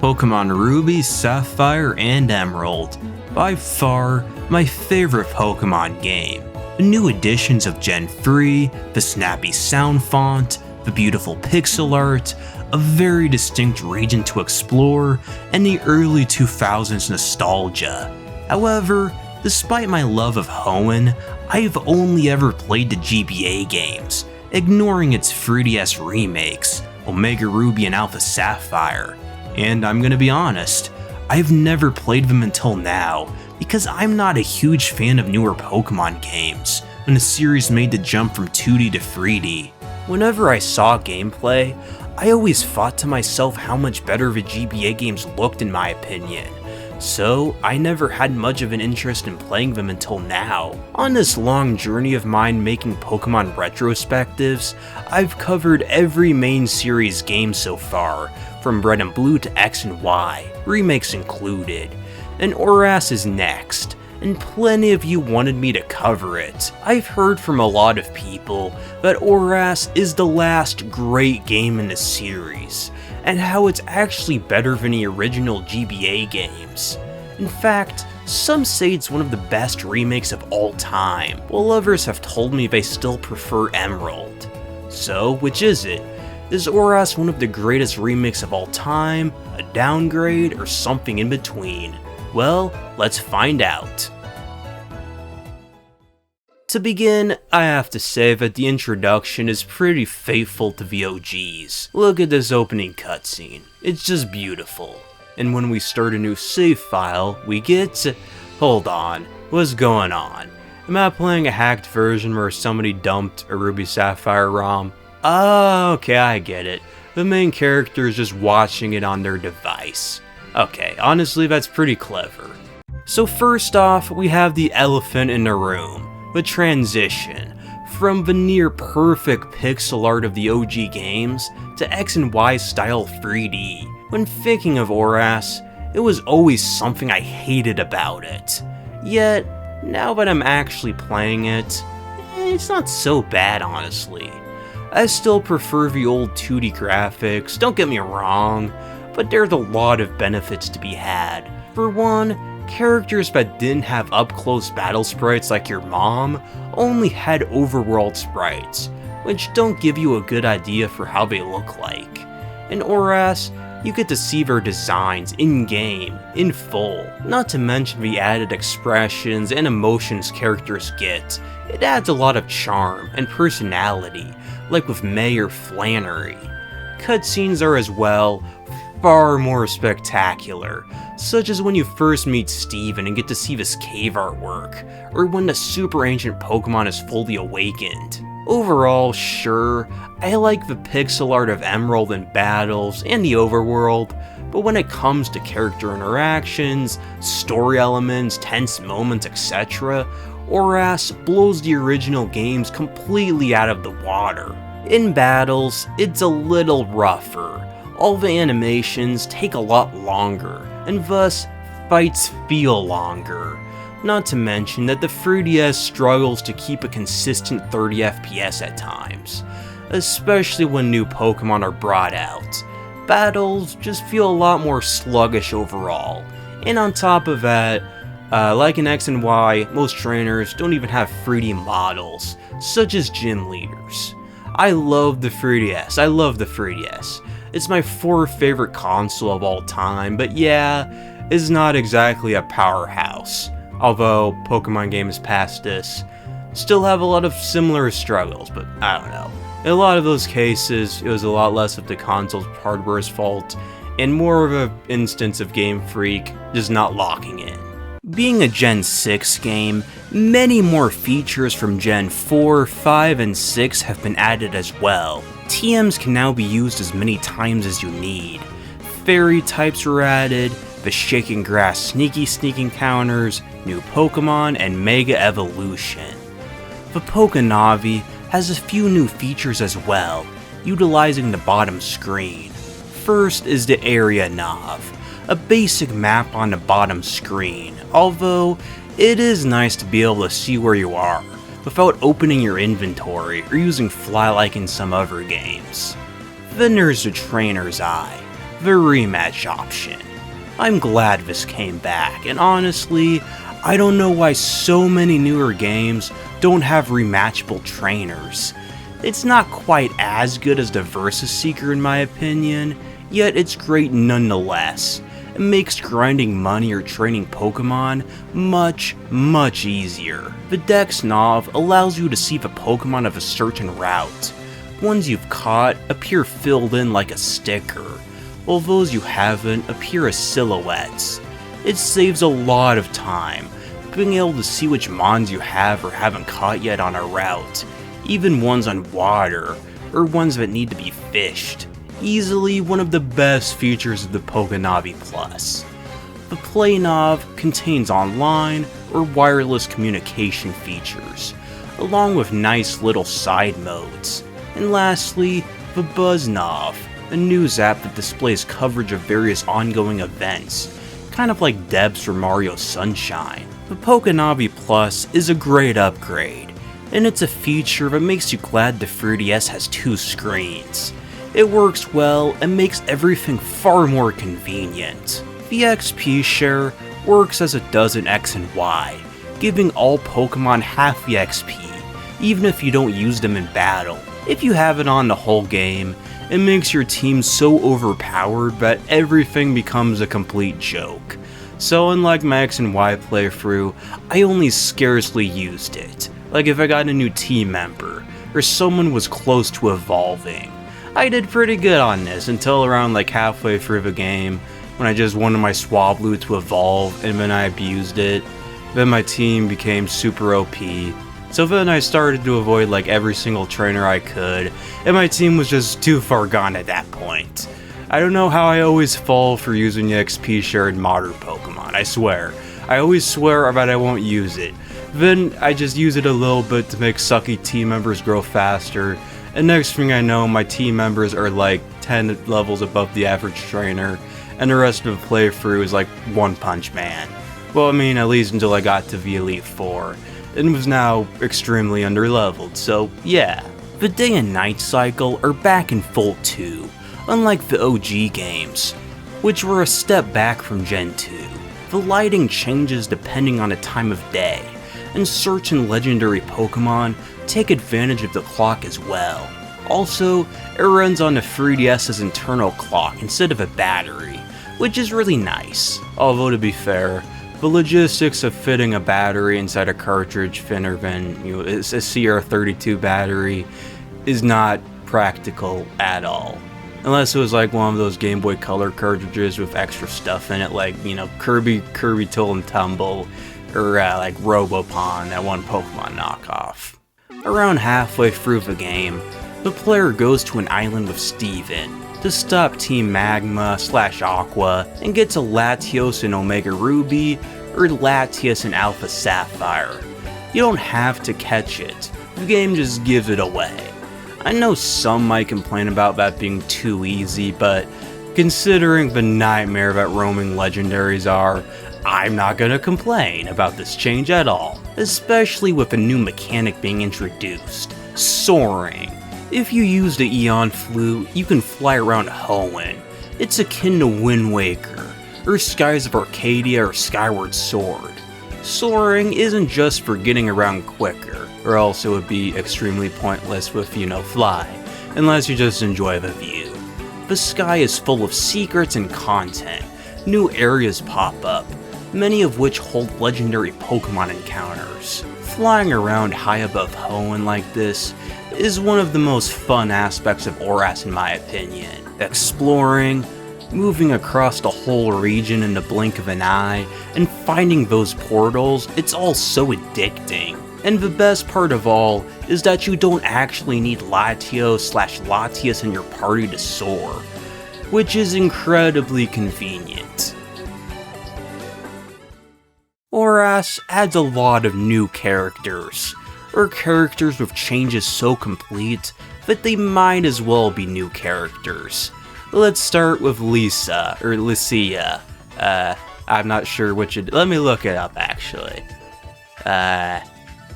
Pokemon Ruby, Sapphire, and Emerald. By far, my favorite Pokemon game. The new additions of Gen 3, the snappy sound font, the beautiful pixel art, a very distinct region to explore, and the early 2000s nostalgia. However, despite my love of Hoenn, I've only ever played the GBA games, ignoring its 3DS remakes, Omega Ruby and Alpha Sapphire. And I'm gonna be honest, I've never played them until now, because I'm not a huge fan of newer Pokemon games, when the series made the jump from 2D to 3D. Whenever I saw gameplay, I always thought to myself how much better the GBA games looked in my opinion, so I never had much of an interest in playing them until now. On this long journey of mine making Pokemon retrospectives, I've covered every main series game so far, from Red and Blue to X and Y, remakes included, and ORAS is next, and plenty of you wanted me to cover it. I've heard from a lot of people that ORAS is the last great game in the series, and how it's actually better than the original GBA games. In fact, some say it's one of the best remakes of all time, while others have told me they still prefer Emerald. So, which is it? Is ORAS one of the greatest remakes of all time, a downgrade, or something in between? Well, let's find out. To begin, I have to say that the introduction is pretty faithful to the OGs. Look at this opening cutscene, it's just beautiful. And when we start a new save file, we get... Hold on, what's going on? Am I playing a hacked version where somebody dumped a Ruby Sapphire ROM? Oh, okay, I get it. The main character is just watching it on their device. Okay, honestly, that's pretty clever. So first off, we have the elephant in the room. The transition from the near perfect pixel art of the OG games to X and Y style 3D. When thinking of ORAS, it was always something I hated about it. Yet, now that I'm actually playing it, it's not so bad honestly. I still prefer the old 2D graphics, don't get me wrong, but there's a lot of benefits to be had. For one, characters that didn't have up-close battle sprites like your mom only had overworld sprites, which don't give you a good idea for how they look like. In ORAS, you get to see their designs in-game, in full, not to mention the added expressions and emotions characters get. It adds a lot of charm and personality, like with May or Flannery. Cutscenes are as well far more spectacular, such as when you first meet Steven and get to see this cave artwork, or when the super ancient Pokemon is fully awakened. Overall, sure, I like the pixel art of Emerald in battles and the overworld, but when it comes to character interactions, story elements, tense moments, etc., ORAS blows the original games completely out of the water. In battles, it's a little rougher. All the animations take a lot longer, and thus, fights feel longer. Not to mention that the 3DS struggles to keep a consistent 30 FPS at times, especially when new Pokemon are brought out. Battles just feel a lot more sluggish overall, and on top of that, like in X and Y, most trainers don't even have 3D models, such as gym leaders. I love the 3DS, It's my fourth favorite console of all time, but yeah, it's not exactly a powerhouse. Although Pokemon games past this still have a lot of similar struggles, but I don't know. In a lot of those cases, it was a lot less of the console's hardware's fault, and more of an instance of Game Freak just not locking in. Being a Gen 6 game, many more features from Gen 4, 5, and 6 have been added as well. TMs can now be used as many times as you need. Fairy types were added, the Shaking Grass Sneaky Sneak encounters, new Pokemon, and Mega Evolution. The Pokenavi has a few new features as well, utilizing the bottom screen. First is the Area Nav, a basic map on the bottom screen, although it is nice to be able to see where you are, without opening your inventory or using Fly like in some other games. Then there's the Trainer's Eye, the rematch option. I'm glad this came back, and honestly, I don't know why so many newer games don't have rematchable trainers. It's not quite as good as the Versus Seeker in my opinion, yet it's great nonetheless. It makes grinding money or training Pokemon much easier. The Dex Nav allows you to see the Pokemon of a certain route. Ones you've caught appear filled in like a sticker, while those you haven't appear as silhouettes. It saves a lot of time, being able to see which mons you have or haven't caught yet on a route, even ones on water, or ones that need to be fished. Easily one of the best features of the Pokenavi Plus. The Play Nav contains online or wireless communication features, along with nice little side modes. And lastly, the Buzz Nav, a news app that displays coverage of various ongoing events, kind of like Debs for Mario Sunshine. The Pokenavi Plus is a great upgrade, and it's a feature that makes you glad the 3DS has 2 screens. It works well and makes everything far more convenient. The XP share works as it does in X and Y, giving all Pokemon half the XP, even if you don't use them in battle. If you have it on the whole game, it makes your team so overpowered that everything becomes a complete joke. So unlike my X and Y playthrough, I only scarcely used it, like if I got a new team member, or someone was close to evolving. I did pretty good on this until around like halfway through the game, when I just wanted my Swablu to evolve and then I abused it. Then my team became super OP, so then I started to avoid like every single trainer I could, and my team was just too far gone at that point. I don't know how I always fall for using the XP share in modern Pokemon, I swear. I always swear that I won't use it. Then I just use it a little bit to make sucky team members grow faster, and next thing I know, my team members are like 10 levels above the average trainer, and the rest of the playthrough is like One Punch Man. Well, I mean, at least until I got to the Elite Four, and was now extremely underleveled, so yeah. The day and night cycle are back in full too, unlike the OG games, which were a step back from Gen 2. The lighting changes depending on the time of day, and search and legendary Pokemon take advantage of the clock as well. Also, it runs on the 3DS's internal clock instead of a battery, which is really nice. Although to be fair, the logistics of fitting a battery inside a cartridge thinner than a CR32 battery is not practical at all. Unless it was like one of those Game Boy Color cartridges with extra stuff in it, like, Kirby Tool and Tumble, or like Robopon, that one Pokemon knockoff. Around halfway through the game, the player goes to an island with Steven to stop Team Magma/Aqua and gets a Latios in Omega Ruby or Latias in Alpha Sapphire. You don't have to catch it, the game just gives it away. I know some might complain about that being too easy, but considering the nightmare that roaming legendaries are, I'm not gonna complain about this change at all, especially with a new mechanic being introduced, Soaring. If you use the Eon Flute, you can fly around Hoenn. It's akin to Wind Waker, or Skies of Arcadia or Skyward Sword. Soaring isn't just for getting around quicker, or else it would be extremely pointless with, fly, unless you just enjoy the view. The sky is full of secrets and content. New areas pop up, many of which hold legendary Pokemon encounters. Flying around high above Hoenn like this is one of the most fun aspects of ORAS in my opinion. Exploring, moving across the whole region in the blink of an eye, and finding those portals, it's all so addicting. And the best part of all is that you don't actually need Latios/Latias in your party to soar, which is incredibly convenient. ORAS adds a lot of new characters, or characters with changes so complete that they might as well be new characters. Let's start with Lisa, or Lycia. I'm not sure which it. Let me look it up actually.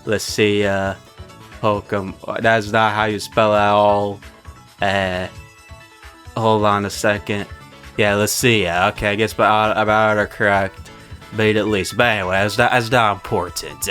Lycia, Pokemon. That's not how you spell it all. Hold on a second. Yeah, let's see. Okay, I guess about autocorrect, but at least. But anyway, that's not important.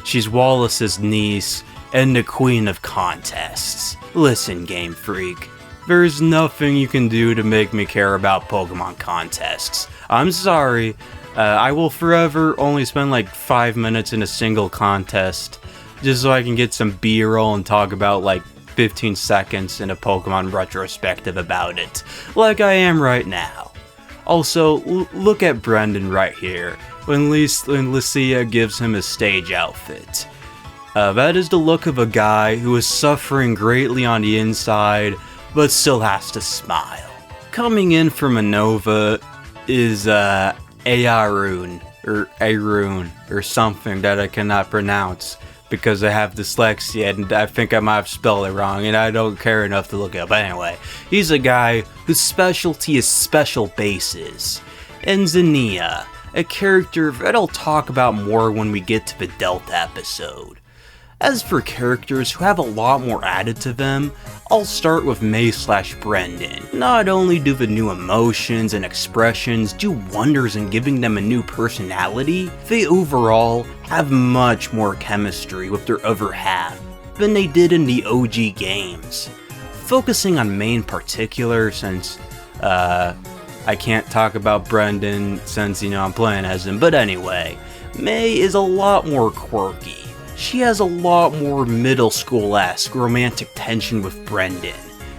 She's Wallace's niece and the queen of contests. Listen, Game Freak, there's nothing you can do to make me care about Pokemon contests. I'm sorry. I will forever only spend like 5 minutes in a single contest just so I can get some B-roll and talk about like 15 seconds in a Pokemon retrospective about it, like I am right now. Also, look at Brendan right here, when Lucia gives him his stage outfit. That is the look of a guy who is suffering greatly on the inside, but still has to smile. Coming in from Unova is Arun, or something that I cannot pronounce, because I have dyslexia and I think I might have spelled it wrong and I don't care enough to look it up. But anyway, he's a guy whose specialty is special bases. And Zinnia, a character that I'll talk about more when we get to the Delta episode. As for characters who have a lot more added to them, I'll start with May/Brendan. Not only do the new emotions and expressions do wonders in giving them a new personality, they overall have much more chemistry with their other half than they did in the OG games. Focusing on May in particular, since I can't talk about Brendan since, I'm playing as him, but anyway, May is a lot more quirky. She has a lot more middle school-esque romantic tension with Brendan,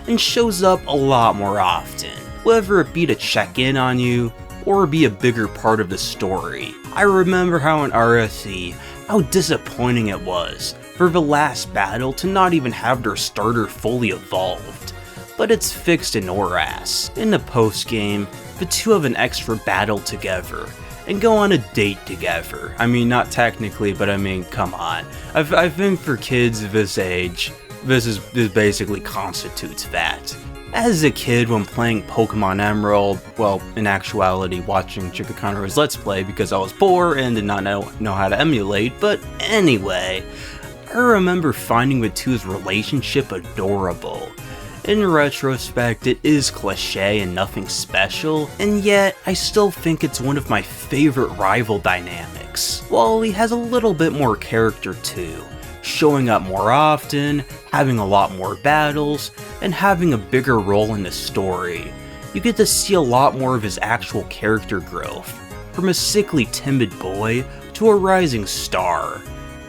and shows up a lot more often, whether it be to check in on you, or be a bigger part of the story. I remember how in RSE, how disappointing it was for the last battle to not even have their starter fully evolved. But it's fixed in ORAS. In the post-game, the two have an extra battle together, and go on a date together. I mean, not technically, but I mean, come on. I think for kids of this age, this basically constitutes that. As a kid, when playing Pokemon Emerald, well, in actuality, watching Chikakanaru's Let's Play because I was poor and did not know how to emulate, but anyway, I remember finding the two's relationship adorable. In retrospect, it is cliché and nothing special, and yet I still think it's one of my favorite rival dynamics. Wally has a little bit more character too, showing up more often, having a lot more battles, and having a bigger role in the story. You get to see a lot more of his actual character growth, from a sickly timid boy to a rising star.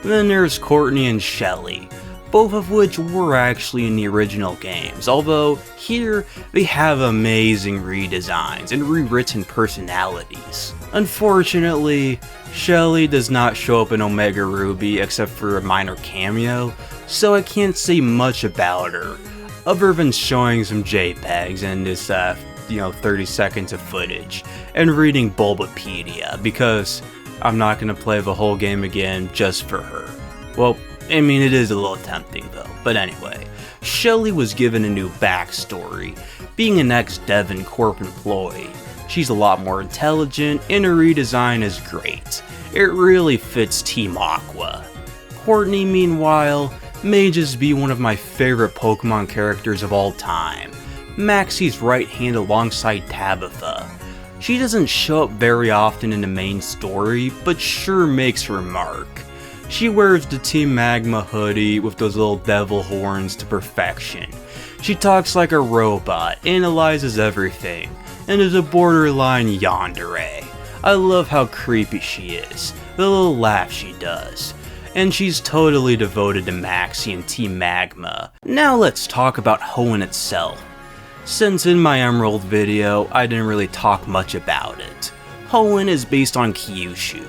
Then there's Courtney and Shelly, both of which were actually in the original games, although here they have amazing redesigns and rewritten personalities. Unfortunately, Shelly does not show up in Omega Ruby except for a minor cameo, so I can't say much about her, other than showing some JPEGs and this 30 seconds of footage, and reading Bulbapedia, because I'm not gonna play the whole game again just for her. Well, I mean, it is a little tempting though, but anyway. Shelly was given a new backstory, being an ex-Devon Corp employee. She's a lot more intelligent, and her redesign is great. It really fits Team Aqua. Courtney, meanwhile, may just be one of my favorite Pokemon characters of all time. Maxie's right hand alongside Tabitha. She doesn't show up very often in the main story, but sure makes her mark. She wears the Team Magma hoodie with those little devil horns to perfection. She talks like a robot, analyzes everything, and is a borderline yandere. I love how creepy she is, the little laugh she does. And she's totally devoted to Maxie and Team Magma. Now let's talk about Hoenn itself. Since in my Emerald video, I didn't really talk much about it. Hoenn is based on Kyushu,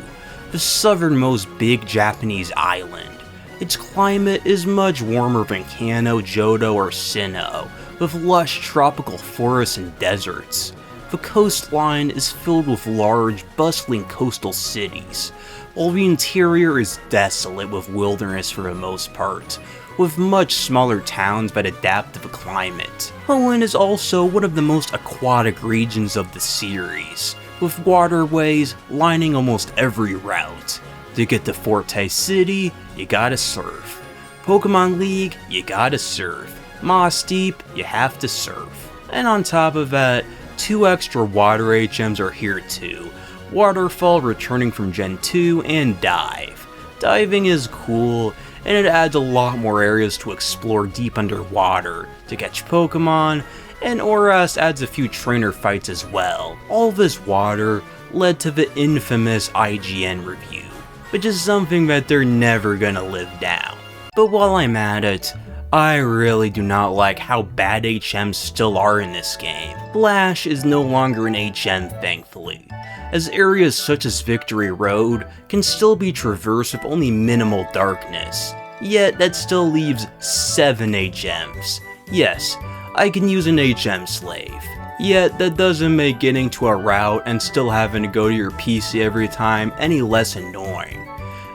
the southernmost big Japanese island. Its climate is much warmer than Kanto, Johto, or Sinnoh, with lush tropical forests and deserts. The coastline is filled with large, bustling coastal cities, while the interior is desolate with wilderness for the most part, with much smaller towns that adapt to the climate. Hoenn is also one of the most aquatic regions of the series, with waterways lining almost every route. To get to Forte City, you gotta surf. Pokemon League, you gotta surf. Moss Deep, you have to surf. And on top of that, 2 extra water HMs are here too. Waterfall returning from Gen 2 and Dive. Diving is cool, and it adds a lot more areas to explore deep underwater to catch Pokemon, and ORAS adds a few trainer fights as well. All this water led to the infamous IGN review, which is something that they're never gonna live down. But while I'm at it, I really do not like how bad HMs still are in this game. Flash is no longer an HM, thankfully, as areas such as Victory Road can still be traversed with only minimal darkness. Yet that still leaves 7 HMs. Yes, I can use an HM slave. Yet that doesn't make getting to a route and still having to go to your PC every time any less annoying.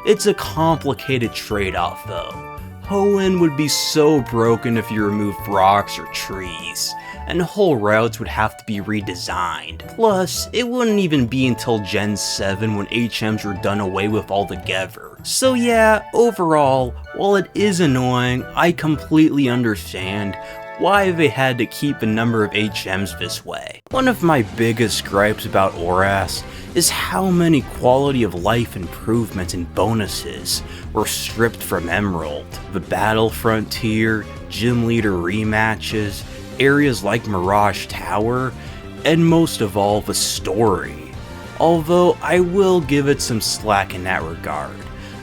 It's a complicated trade-off though. Hoenn would be so broken if you removed rocks or trees, and whole routes would have to be redesigned. Plus, it wouldn't even be until Gen 7 when HMs were done away with altogether. So yeah, overall, while it is annoying, I completely understand why they had to keep the number of HMs this way. One of my biggest gripes about ORAS is how many quality of life improvements and bonuses were stripped from Emerald. The Battle Frontier, Gym Leader rematches, areas like Mirage Tower, and most of all, the story. Although I will give it some slack in that regard.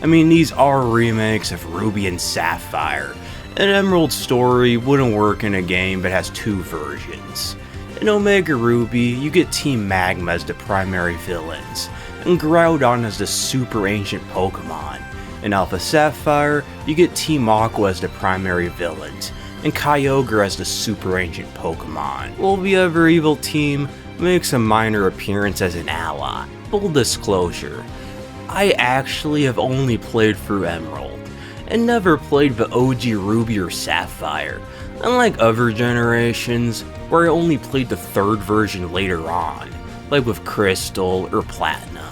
I mean, these are remakes of Ruby and Sapphire. An Emerald story wouldn't work in a game that has 2 versions. In Omega Ruby, you get Team Magma as the primary villains, and Groudon as the super ancient Pokemon. In Alpha Sapphire, you get Team Aqua as the primary villains, and Kyogre as the super ancient Pokemon, while the other evil team makes a minor appearance as an ally. Full disclosure, I actually have only played through Emerald, and never played the OG Ruby or Sapphire, unlike other generations where I only played the 3rd version later on, like with Crystal or Platinum.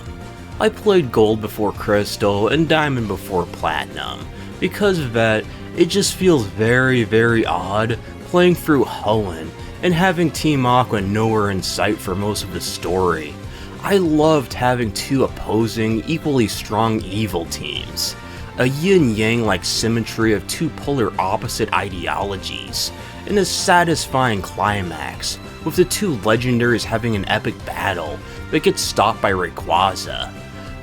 I played Gold before Crystal and Diamond before Platinum. Because of that, it just feels very odd playing through Hoenn and having Team Aqua nowhere in sight for most of the story. I loved having 2 opposing, equally strong evil teams. A yin-yang like symmetry of 2 polar opposite ideologies, and a satisfying climax, with the 2 legendaries having an epic battle that gets stopped by Rayquaza.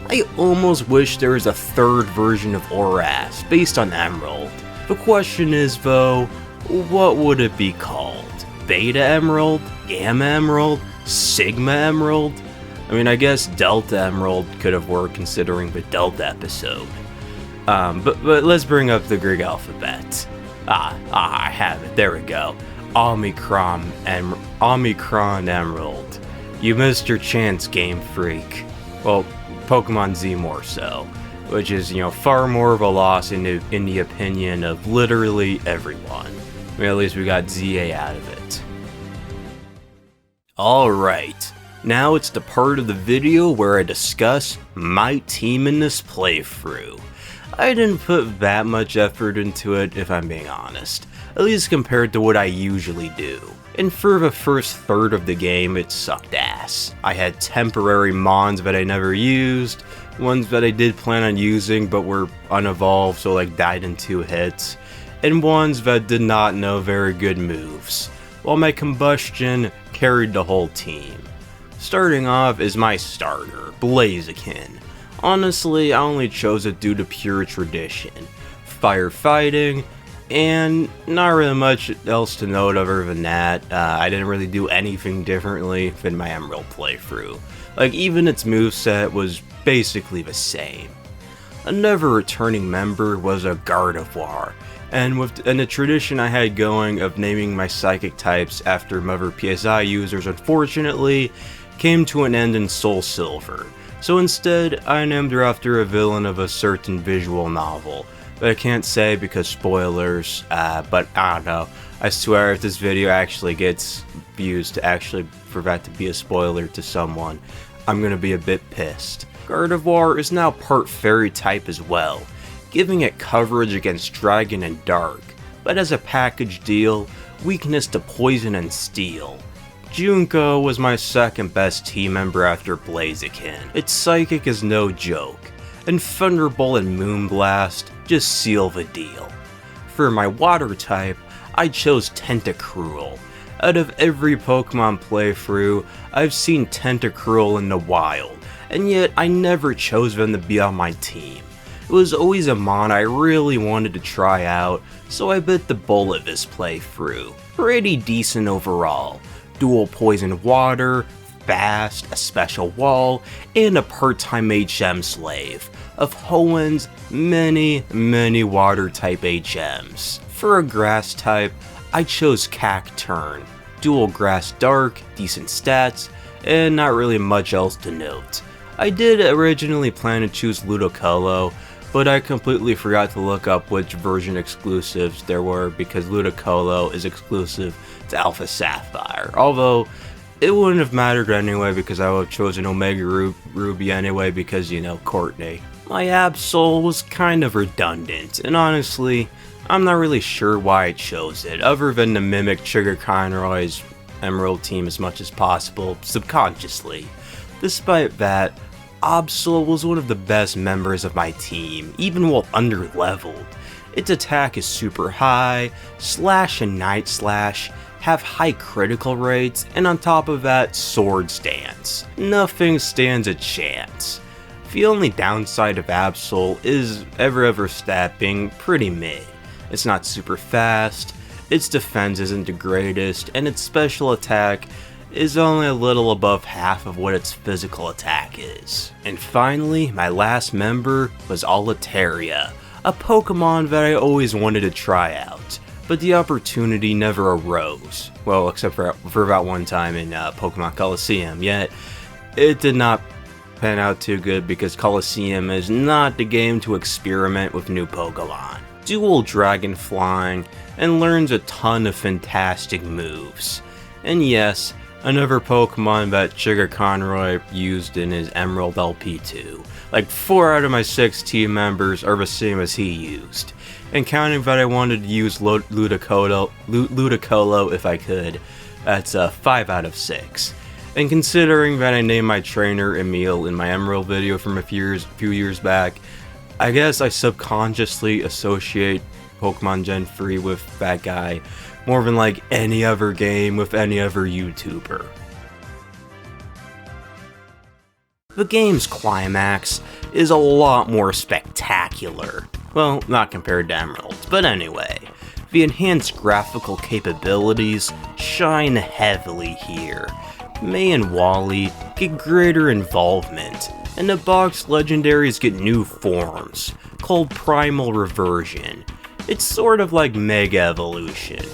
I almost wish there was a 3rd version of ORAS based on Emerald. The question is though, what would it be called? Beta Emerald? Gamma Emerald? Sigma Emerald? I mean, I guess Delta Emerald could have worked considering the Delta episode. But let's bring up the Greek alphabet. I have it, there we go. Omicron Emerald. You missed your chance, Game Freak. Well, Pokemon Z more so, which is, far more of a loss in the opinion of literally everyone. I mean, at least we got ZA out of it. Alright, now it's the part of the video where I discuss my team in this playthrough. I didn't put that much effort into it, if I'm being honest, at least compared to what I usually do. And for the first third of the game, it sucked ass. I had temporary mons that I never used, ones that I did plan on using but were unevolved, so died in 2 hits, and ones that did not know very good moves, while my combustion carried the whole team. Starting off is my starter, Blaziken. Honestly, I only chose it due to pure tradition, firefighting, and not really much else to note other than that. I didn't really do anything differently than my Emerald playthrough. Even its moveset was basically the same. Another returning member was a Gardevoir, and the tradition I had going of naming my psychic types after Mother PSI users unfortunately came to an end in Soul Silver. So instead, I named her after a villain of a certain visual novel. But I can't say because spoilers, but I don't know. I swear if this video actually gets views for that to be a spoiler to someone, I'm gonna be a bit pissed. Gardevoir is now part fairy type as well, giving it coverage against Dragon and Dark, but as a package deal, weakness to Poison and Steel. Junko was my second best team member after Blaziken. Its psychic is no joke, and Thunderbolt and Moonblast just seal the deal. For my water type, I chose Tentacruel. Out of every Pokemon playthrough, I've seen Tentacruel in the wild, and yet I never chose them to be on my team. It was always a mon I really wanted to try out, so I bit the bullet this playthrough. Pretty decent overall. Dual poison water, fast, a special wall, and a part-time HM slave of Hoenn's many water type HMs. For a grass type, I chose Cacturne. Dual grass dark, decent stats, and not really much else to note. I did originally plan to choose Ludicolo, but I completely forgot to look up which version exclusives there were because Ludicolo is exclusive to Alpha Sapphire. Although, it wouldn't have mattered anyway because I would have chosen Omega Ruby anyway because, you know, Courtney. My Absol was kind of redundant, and honestly, I'm not really sure why I chose it, other than to mimic Trigger Conroy's Emerald team as much as possible, subconsciously. Despite that, Absol was one of the best members of my team, even while under-leveled. Its attack is super high, slash and night slash, have high critical rates, and on top of that, sword stance. Nothing stands a chance. The only downside of Absol is ever stat being pretty mid. It's not super fast, its defense isn't the greatest, and its special attack is only a little above half of what its physical attack is. And finally, my last member was Altaria, a Pokemon that I always wanted to try out, but the opportunity never arose. Well, except for about one time in Pokemon Coliseum, yet it did not pan out too good because Coliseum is not the game to experiment with new Pokemon. Dual Dragon Flying, and learns a ton of fantastic moves. And yes, another Pokemon that Trigger Conroy used in his Emerald LP2. Like 4 out of my 6 team members are the same as he used. And counting that I wanted to use Ludicolo if I could, that's 5 out of 6. And considering that I named my trainer Emil in my Emerald video from a few years back, I guess I subconsciously associate Pokemon Gen 3 with that guy more than like any other game with any other YouTuber. The game's climax is a lot more spectacular. Well, not compared to Emeralds, but anyway. The enhanced graphical capabilities shine heavily here. May and Wally get greater involvement, and the box legendaries get new forms, called Primal Reversion. It's sort of like Mega Evolution,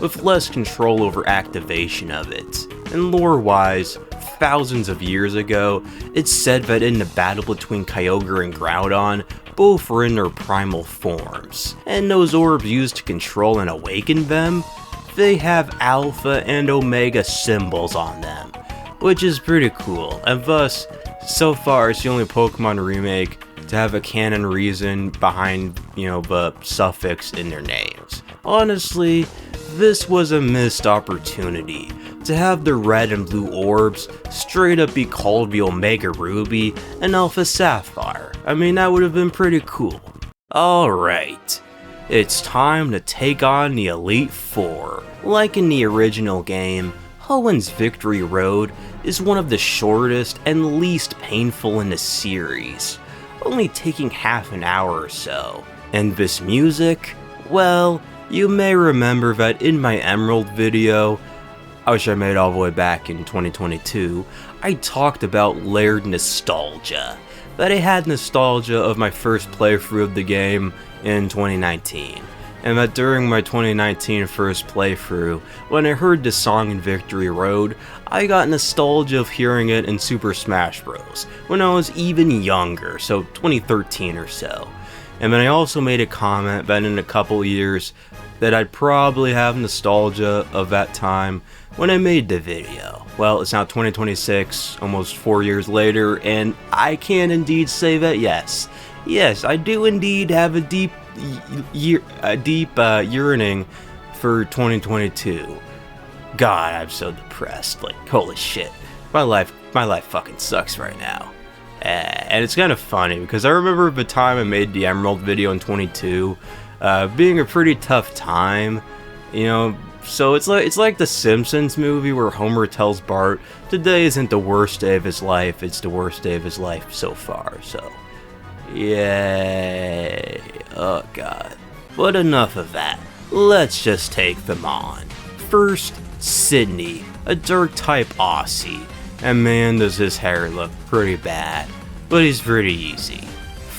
with less control over activation of it. And lore-wise, thousands of years ago, it's said that in the battle between Kyogre and Groudon, both were in their primal forms, and those orbs used to control and awaken them, they have Alpha and Omega symbols on them, which is pretty cool, and thus, so far it's the only Pokemon remake to have a canon reason behind, the suffix in their names. Honestly, this was a missed opportunity to have the red and blue orbs straight up be called the Omega Ruby and Alpha Sapphire. I mean, that would have been pretty cool. Alright, it's time to take on the Elite Four. Like in the original game, Hoenn's Victory Road is one of the shortest and least painful in the series, only taking half an hour or so. And this music? Well, you may remember that in my Emerald video, which I made all the way back in 2022, I talked about layered nostalgia. That I had nostalgia of my first playthrough of the game in 2019. And that during my 2019 first playthrough, when I heard the song in Victory Road, I got nostalgia of hearing it in Super Smash Bros. When I was even younger, so 2013 or so. And then I also made a comment that in a couple years, that I'd probably have nostalgia of that time when I made the video. Well, it's now 2026, almost 4 years later, and I can indeed say that yes, I do indeed have a deep yearning for 2022. God, I'm so depressed. Like, holy shit. My life fucking sucks right now. And it's kind of funny because I remember the time I made the Emerald video in 22, being a pretty tough time, you know. So it's like the Simpsons movie where Homer tells Bart, today isn't the worst day of his life, it's the worst day of his life so far. So, yay. Oh god. But enough of that. Let's just take them on. First, Sydney, a dark type Aussie. And man, does his hair look pretty bad, but he's pretty easy.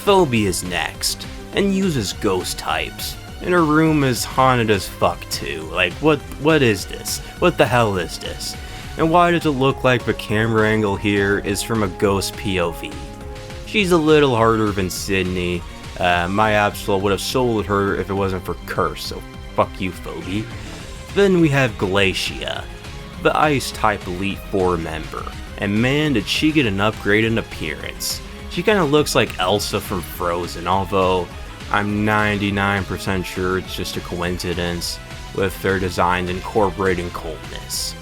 Phoebe is next, and uses ghost types. And her room is haunted as fuck too. Like, what is this? What the hell is this? And why does it look like the camera angle here is from a ghost POV? She's a little harder than Sydney. My Absol would have sold her if it wasn't for Curse, so fuck you, Phoebe. Then we have Glacia, the Ice type Elite 4 member, and man did she get an upgrade in appearance. She kinda looks like Elsa from Frozen, although I'm 99% sure it's just a coincidence with their designs incorporating coldness.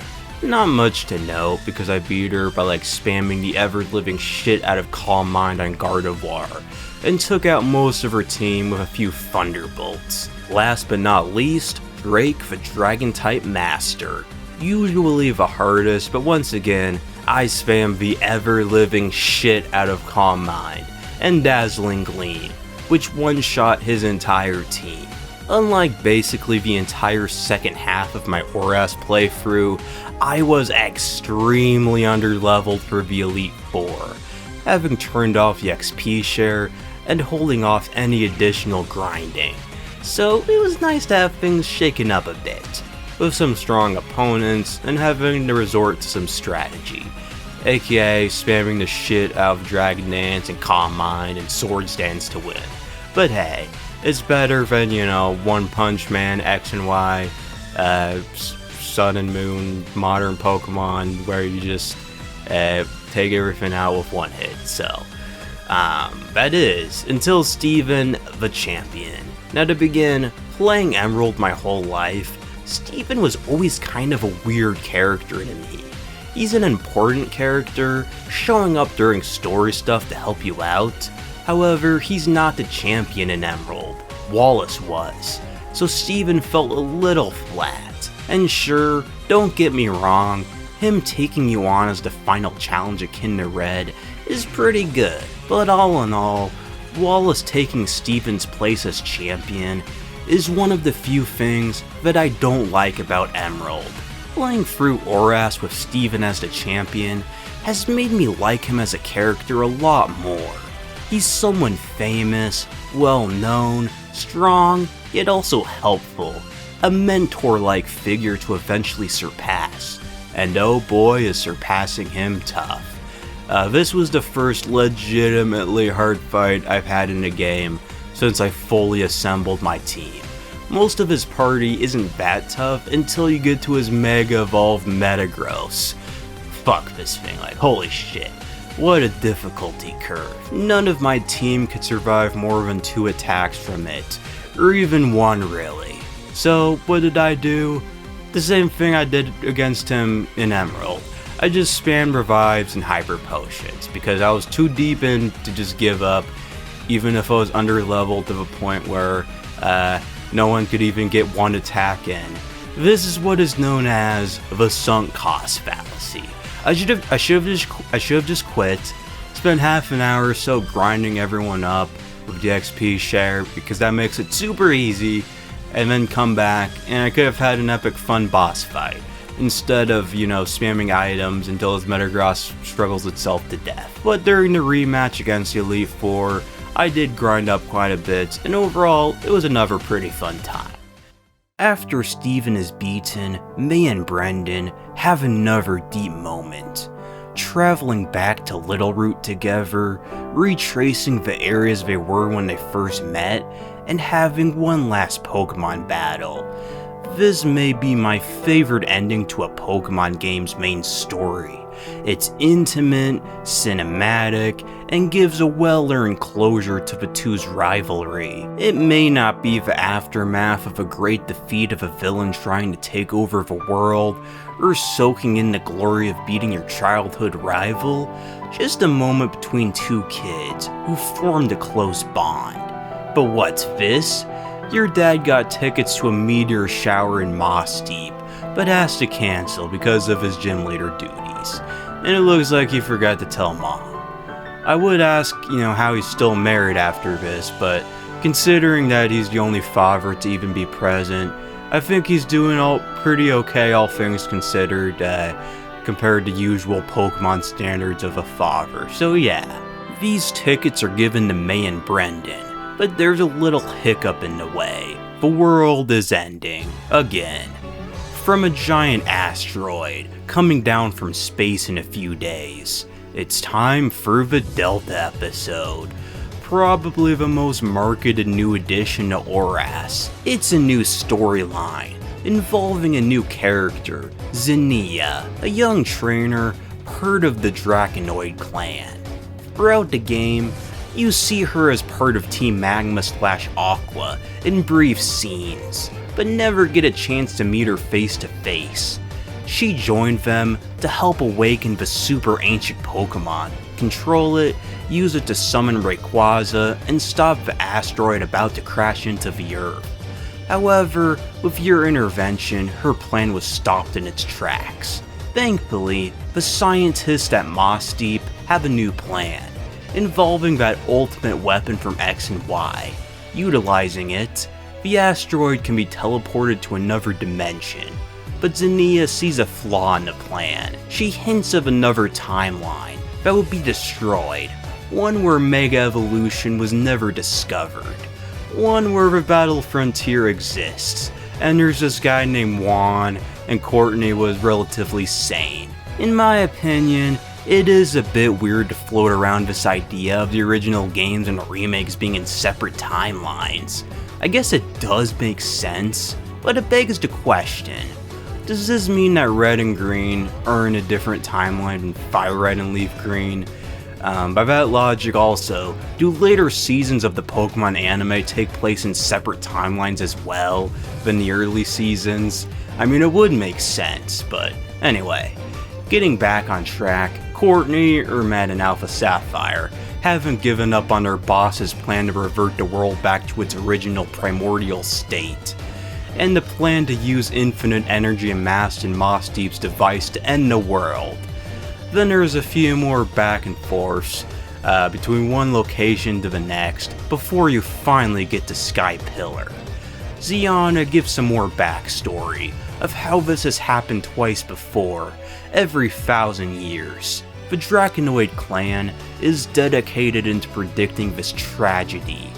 Not much to note because I beat her by like spamming the ever-living shit out of Calm Mind on Gardevoir, and took out most of her team with a few Thunderbolts. Last but not least, Drake the Dragon type Master. Usually the hardest, but once again, I spam the ever-living shit out of Calm Mind and Dazzling Gleam, which one-shot his entire team. Unlike basically the entire second half of my ORAS playthrough, I was extremely underleveled for the Elite 4, having turned off the XP share and holding off any additional grinding. So it was nice to have things shaken up a bit, with some strong opponents and having to resort to some strategy, aka spamming the shit out of Dragon Dance and Calm Mind and Swords Dance to win. But hey, it's better than, you know, One Punch Man, X and Y, Sun and Moon, modern Pokemon, where you just take everything out with one hit. So, that is, until Steven the Champion. Now to begin, playing Emerald my whole life, Steven was always kind of a weird character to me. He's an important character, showing up during story stuff to help you out. However, he's not the champion in Emerald. Wallace was. So Steven felt a little flat. And sure, don't get me wrong, him taking you on as the final challenge akin to Red is pretty good. But all in all, Wallace taking Steven's place as champion is one of the few things that I don't like about Emerald. Playing through ORAS with Steven as the champion has made me like him as a character a lot more. He's someone famous, well-known, strong, yet also helpful, a mentor-like figure to eventually surpass, and oh boy is surpassing him tough. This was the first legitimately hard fight I've had in a game since I fully assembled my team. Most of his party isn't that tough until you get to his Mega Evolved Metagross. Fuck this thing, like holy shit. What a difficulty curve. None of my team could survive more than 2 attacks from it, or even 1 really. So what did I do? The same thing I did against him in Emerald. I just spammed revives and hyper potions because I was too deep in to just give up, even if I was underleveled to the point where no one could even get 1 attack in. This is what is known as the sunk cost fallacy. I should have just quit, spent half an hour or so grinding everyone up with the XP share because that makes it super easy, and then come back and I could have had an epic fun boss fight instead of, you know, spamming items until his Metagross struggles itself to death. But during the rematch against the Elite 4, I did grind up quite a bit, and overall, it was another pretty fun time. After Steven is beaten, May and Brendan have another deep moment. Traveling back to Little Root together, retracing the areas they were when they first met, and having one last Pokemon battle. This may be my favorite ending to a Pokemon game's main story, It's intimate, cinematic, and gives a well-earned closure to the two's rivalry. It may not be the aftermath of a great defeat of a villain trying to take over the world, or soaking in the glory of beating your childhood rival, just a moment between two kids who formed a close bond. But what's this? Your dad got tickets to a meteor shower in Moss Deep, but has to cancel because of his gym leader duties, and it looks like he forgot to tell mom. I would ask, how he's still married after this, but considering that he's the only father to even be present, I think he's doing pretty okay, all things considered, compared to usual Pokemon standards of a father. So yeah, these tickets are given to May and Brendan, but there's a little hiccup in the way. The world is ending, again. From a giant asteroid coming down from space in a few days, it's time for the Delta episode. Probably the most marketed new addition to ORAS. It's a new storyline, involving a new character, Zinnia, a young trainer, part of the Draconoid clan. Throughout the game, you see her as part of Team Magma/Aqua in brief scenes, but never get a chance to meet her face to face. She joined them to help awaken the super ancient Pokemon, control it, use it to summon Rayquaza, and stop the asteroid about to crash into the Earth. However, with your intervention, her plan was stopped in its tracks. Thankfully, the scientists at Moss Deep have a new plan, involving that ultimate weapon from X and Y. Utilizing it, the asteroid can be teleported to another dimension, but Zinnia sees a flaw in the plan. She hints of another timeline that will be destroyed, one where Mega Evolution was never discovered, one where the Battle Frontier exists, and there's this guy named Hoenn, and Courtney was relatively sane. In my opinion, it is a bit weird to float around this idea of the original games and the remakes being in separate timelines. I guess it does make sense, but it begs the question, does this mean that Red and Green are in a different timeline than Fire Red and Leaf Green? By that logic also, do later seasons of the Pokemon anime take place in separate timelines as well than the early seasons? I mean, it would make sense, but anyway. Getting back on track, Courtney, Ermat, and Alpha Sapphire haven't given up on their boss's plan to revert the world back to its original primordial state, and the plan to use infinite energy amassed in Moss Deep's device to end the world. Then there's a few more back and forths between one location to the next before you finally get to Sky Pillar. Ziana gives some more backstory of how this has happened twice before, every 1,000 years. The Draconoid clan is dedicated into predicting this tragedy,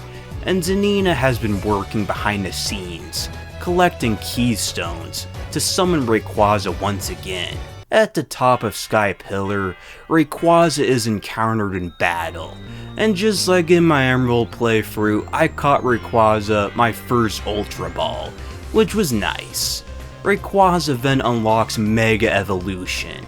and Zanina has been working behind the scenes, collecting keystones to summon Rayquaza once again. At the top of Sky Pillar, Rayquaza is encountered in battle, and just like in my Emerald playthrough, I caught Rayquaza my first Ultra Ball, which was nice. Rayquaza then unlocks Mega Evolution,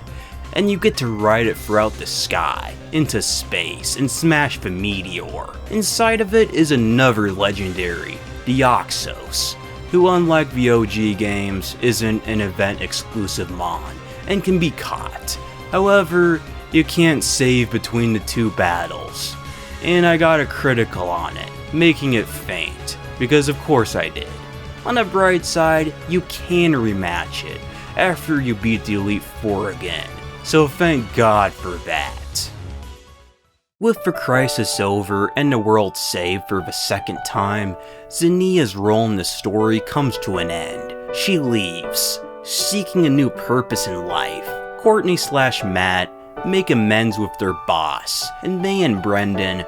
and you get to ride it throughout the sky, into space, and smash the meteor. Inside of it is another legendary, Deoxys, who unlike the OG games, isn't an event-exclusive mon, and can be caught. However, you can't save between the two battles, and I got a critical on it, making it faint, because of course I did. On the bright side, you can rematch it after you beat the Elite Four again, so thank God for that. With the crisis over and the world saved for the second time, Zinnia's role in the story comes to an end. She leaves, seeking a new purpose in life. Courtney/Matt make amends with their boss, and May and Brendan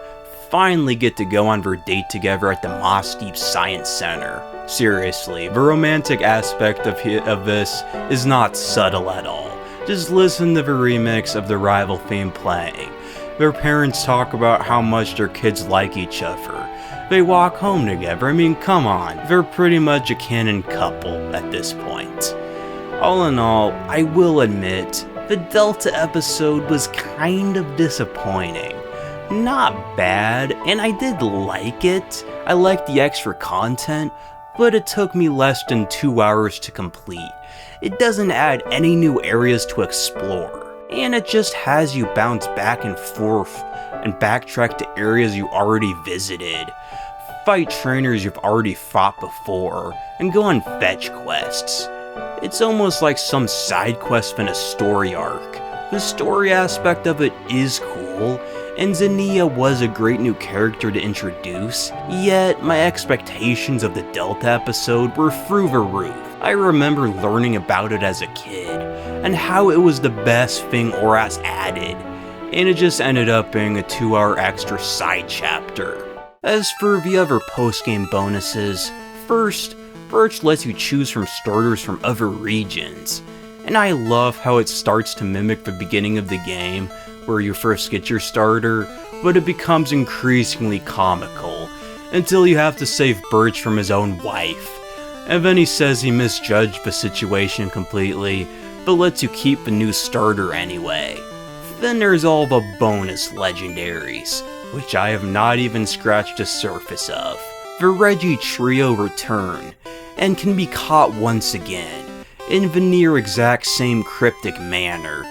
finally get to go on their date together at the Moss Deep Science Center. Seriously, the romantic aspect of this is not subtle at all. Just listen to the remix of the rival theme playing. Their parents talk about how much their kids like each other. They walk home together. I mean, come on, they're pretty much a canon couple at this point. All in all, I will admit, the Delta episode was kind of disappointing. Not bad, and I did like it. I liked the extra content, but it took me less than 2 hours to complete. It doesn't add any new areas to explore, and it just has you bounce back and forth and backtrack to areas you already visited, fight trainers you've already fought before, and go on fetch quests. It's almost like some side quest in a story arc. The story aspect of it is cool, and Zinnia was a great new character to introduce, yet my expectations of the Delta episode were through the roof. I remember learning about it as a kid, and how it was the best thing ORAS added, and it just ended up being a 2-hour extra side chapter. As for the other post-game bonuses, first, Birch lets you choose from starters from other regions, and I love how it starts to mimic the beginning of the game, where you first get your starter, but it becomes increasingly comical, until you have to save Birch from his own wife. And then he says he misjudged the situation completely, but lets you keep the new starter anyway. Then there's all the bonus legendaries, which I have not even scratched the surface of. The Reggie Trio return, and can be caught once again, in the near exact same cryptic manner.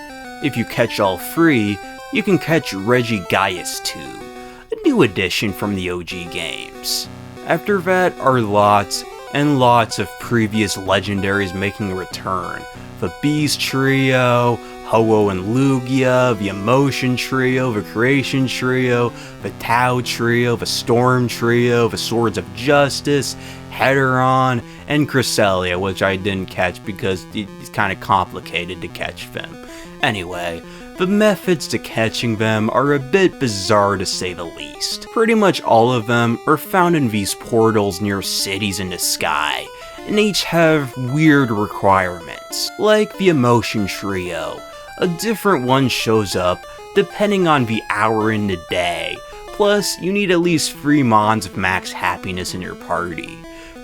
If you catch all 3, you can catch Reggie Gaius too, a new addition from the OG games. After that are lots and lots of previous legendaries making a return. The Beast Trio, Ho-Oh and Lugia, the Emotion Trio, the Creation Trio, the Tau Trio, the Storm Trio, the Swords of Justice, Heteron, and Cresselia, which I didn't catch because it's kind of complicated to catch them. Anyway, the methods to catching them are a bit bizarre to say the least. Pretty much all of them are found in these portals near cities in the sky, and each have weird requirements. Like the Emotion Trio, a different one shows up depending on the hour in the day, plus you need at least 3 Mons of max happiness in your party.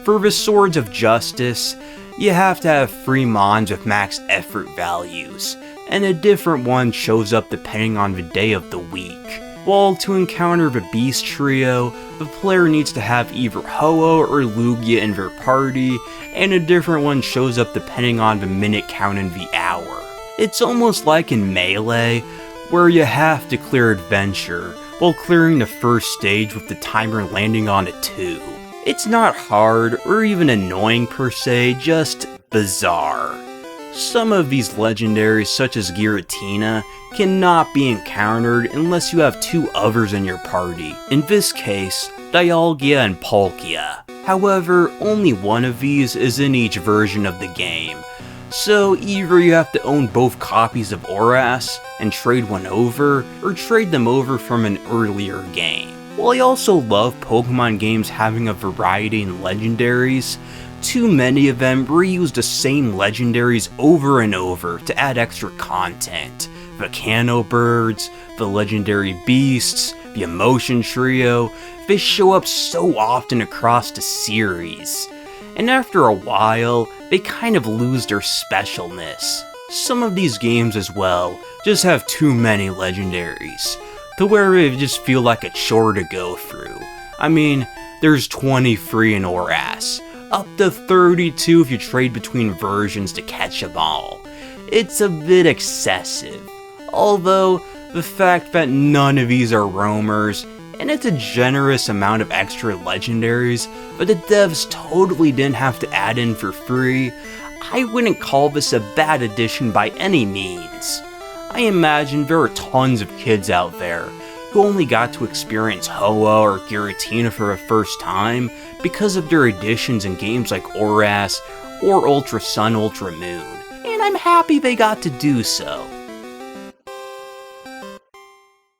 For the Swords of Justice, you have to have 3 Mons with max effort values, and a different one shows up depending on the day of the week. While to encounter the Beast Trio, the player needs to have either Ho-Oh or Lugia in their party, and a different one shows up depending on the minute count in the hour. It's almost like in Melee, where you have to clear Adventure, while clearing the first stage with the timer landing on a 2. It's not hard or even annoying per se, just bizarre. Some of these legendaries, such as Giratina, cannot be encountered unless you have 2 others in your party, in this case, Dialga and Palkia. However, only one of these is in each version of the game, so either you have to own both copies of ORAS and trade one over, or trade them over from an earlier game. While I also love Pokemon games having a variety in legendaries, too many of them reuse the same legendaries over and over to add extra content. The Cano Birds, the legendary beasts, the Emotion Trio, they show up so often across the series. And after a while, they kind of lose their specialness. Some of these games as well just have too many legendaries, to where they just feel like a chore to go through. I mean, there's 23 in ORAS, up to 32 if you trade between versions to catch them all. It's a bit excessive, although the fact that none of these are roamers, and it's a generous amount of extra legendaries, but the devs totally didn't have to add in for free, I wouldn't call this a bad addition by any means. I imagine there are tons of kids out there who only got to experience Ho-Oh or Giratina for the first time because of their additions in games like ORAS or Ultra Sun, Ultra Moon, and I'm happy they got to do so.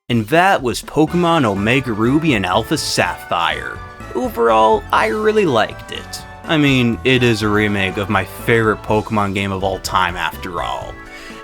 And that was Pokemon Omega Ruby and Alpha Sapphire. Overall, I really liked it. I mean, it is a remake of my favorite Pokemon game of all time after all.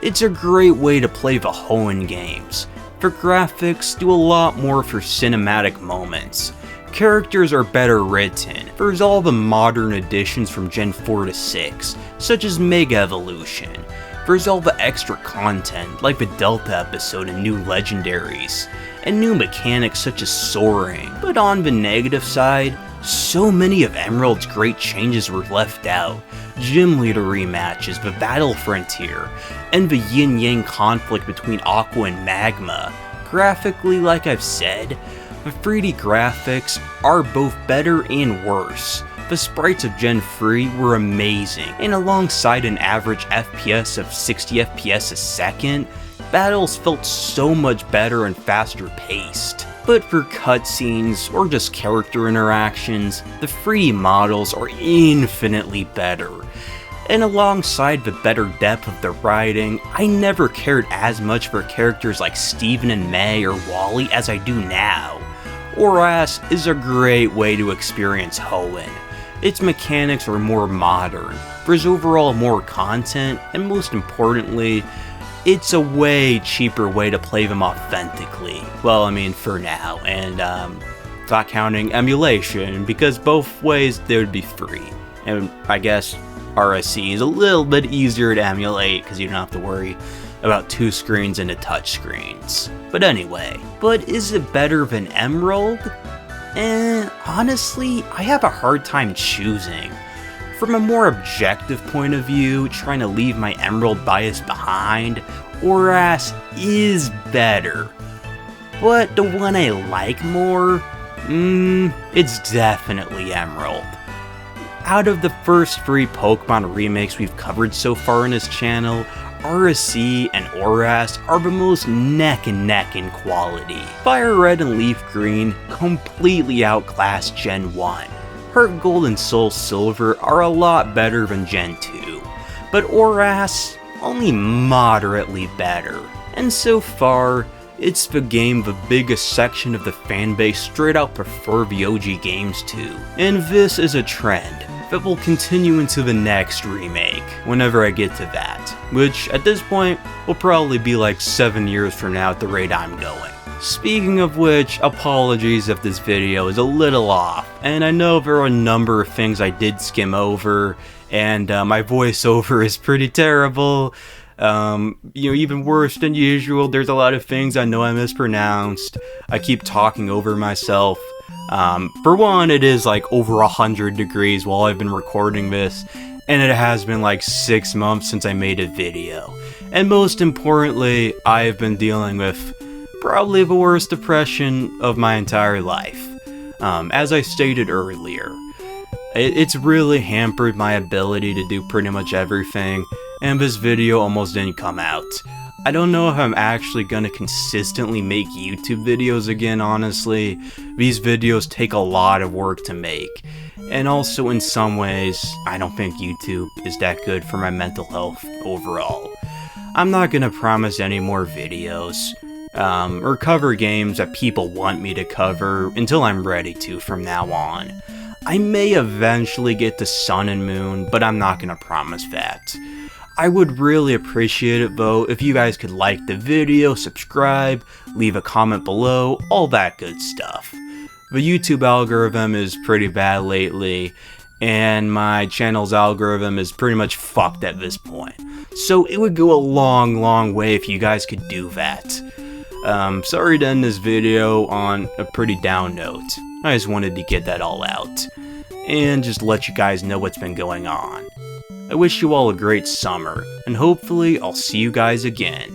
It's a great way to play the Hoenn games. The graphics do a lot more for cinematic moments. Characters are better written. There's all the modern additions from Gen 4 to 6, such as Mega Evolution. There's all the extra content, like the Delta episode and new legendaries, and new mechanics such as Soaring. But on the negative side, so many of Emerald's great changes were left out. Gym leader rematches, the battle frontier, and the yin-yang conflict between Aqua and Magma. Graphically, like I've said, the 3D graphics are both better and worse. The sprites of Gen 3 were amazing, and alongside an average FPS of 60 FPS a second, battles felt so much better and faster paced. But for cutscenes, or just character interactions, the 3D models are infinitely better. And alongside the better depth of the writing, I never cared as much for characters like Steven and May or Wally as I do now. ORAS is a great way to experience Hoenn. Its mechanics are more modern, there's overall more content, and most importantly, it's a way cheaper way to play them authentically. Well, I mean, for now, and not counting emulation, because both ways they would be free. And I guess RSC is a little bit easier to emulate because you don't have to worry about 2 screens and the touch screens. But anyway, is it better than Emerald? Honestly, I have a hard time choosing. From a more objective point of view, trying to leave my Emerald bias behind, ORAS is better. But the one I like more? It's definitely Emerald. Out of the first 3 Pokemon remakes we've covered so far on this channel, RSC and ORAS are the most neck and neck in quality. Fire Red and Leaf Green completely outclass Gen 1. Heart Gold and Soul Silver are a lot better than Gen 2, but ORAS only moderately better. And so far, it's the game the biggest section of the fanbase straight out prefer the OG games to. And this is a trend that will continue into the next remake, whenever I get to that, which at this point will probably be like 7 years from now at the rate I'm going. Speaking of which, apologies if this video is a little off, and I know there are a number of things I did skim over, and my voiceover is pretty terrible. Even worse than usual, there's a lot of things I know I mispronounced. I keep talking over myself. For one, it is like over 100 degrees while I've been recording this, and it has been like 6 months since I made a video. And most importantly, I have been dealing with probably the worst depression of my entire life. As I stated earlier, it's really hampered my ability to do pretty much everything, and this video almost didn't come out. I don't know if I'm actually gonna consistently make YouTube videos again, honestly. These videos take a lot of work to make. And also in some ways, I don't think YouTube is that good for my mental health overall. I'm not gonna promise any more videos, or cover games that people want me to cover until I'm ready to from now on. I may eventually get to Sun and Moon, but I'm not gonna promise that. I would really appreciate it though if you guys could like the video, subscribe, leave a comment below, all that good stuff. The YouTube algorithm is pretty bad lately, and my channel's algorithm is pretty much fucked at this point. So it would go a long way if you guys could do that. Sorry to end this video on a pretty down note. I just wanted to get that all out, and just let you guys know what's been going on. I wish you all a great summer, and hopefully I'll see you guys again.